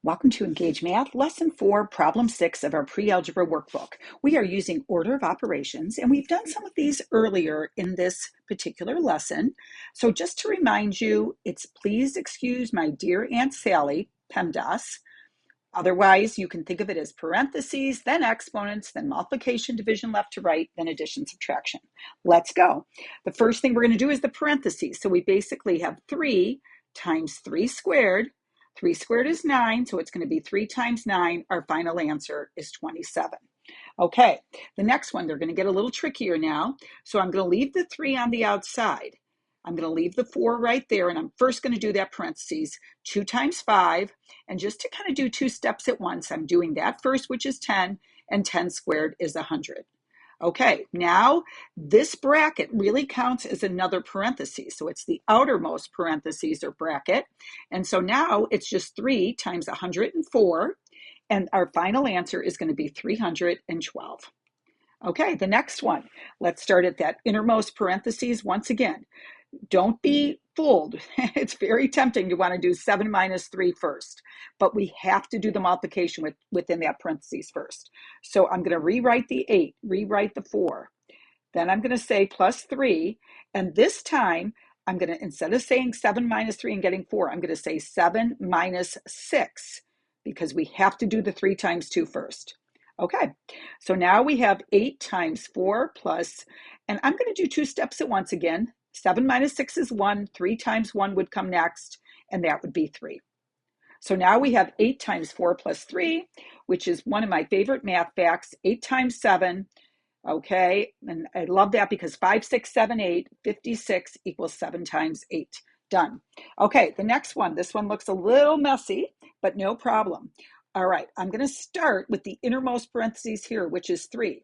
Welcome to Engage Math, Lesson 4, Problem 6 of our Pre-Algebra workbook. We are using order of operations, and we've done some of these earlier in this particular lesson. So just to remind you, it's please excuse my dear Aunt Sally, PEMDAS. Otherwise, you can think of it as parentheses, then exponents, then multiplication, division left to right, then addition, subtraction. Let's go. The first thing we're going to do is the parentheses. So we basically have 3 times 3 squared. 3 squared is 9, so it's going to be 3 times 9. Our final answer is 27. Okay, the next one, they're going to get a little trickier now. So I'm going to leave the 3 on the outside. I'm going to leave the 4 right there, and I'm first going to do that parentheses, 2 times 5. And just to kind of do 2 steps at once, I'm doing that first, which is 10, and 10 squared is 100. Okay, now this bracket really counts as another parenthesis. So it's the outermost parentheses or bracket. And so now it's just 3 times 104. And our final answer is going to be 312. Okay, the next one. Let's start at that innermost parentheses once again. Don't be fooled. It's very tempting to want to do 7 minus 3 first, but we have to do the multiplication within that parentheses first. So I'm going to rewrite the 8, rewrite the 4. Then I'm going to say plus 3, and this time I'm going to, instead of saying 7 minus 3 and getting 4, I'm going to say 7 minus 6, because we have to do the 3 times 2 first. Okay, so now we have 8 times 4 plus, and I'm going to do 2 steps at once again. 7 minus 6 is 1. 3 times 1 would come next, and that would be 3. So now we have 8 times 4 plus 3, which is one of my favorite math facts. 8 times 7, okay, and I love that because 5, 6, 7, 8, 56 equals 7 times 8. Done. Okay, the next one. This one looks a little messy, but no problem. All right, I'm going to start with the innermost parentheses here, which is 3.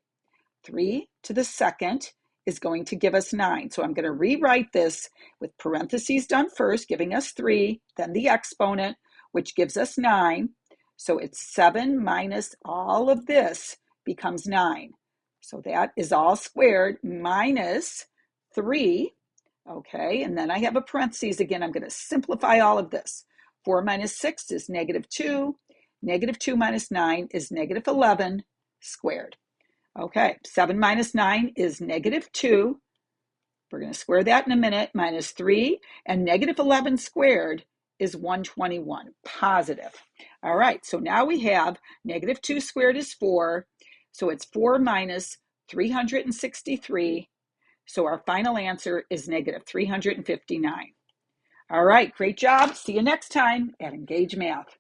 3 to the second is going to give us 9. So I'm going to rewrite this with parentheses done first, giving us 3, then the exponent, which gives us 9. So it's 7 minus all of this becomes 9. So that is all squared minus 3. Okay, and then I have a parentheses again. I'm going to simplify all of this. 4 minus 6 is negative 2. Negative 2 minus 9 is negative 11 squared. Okay, 7 minus 9 is negative 2. We're going to square that in a minute, minus 3. And negative 11 squared is 121, positive. All right, so now we have negative 2 squared is 4. So it's 4 minus 363. So our final answer is negative 359. All right, great job. See you next time at Engage Math.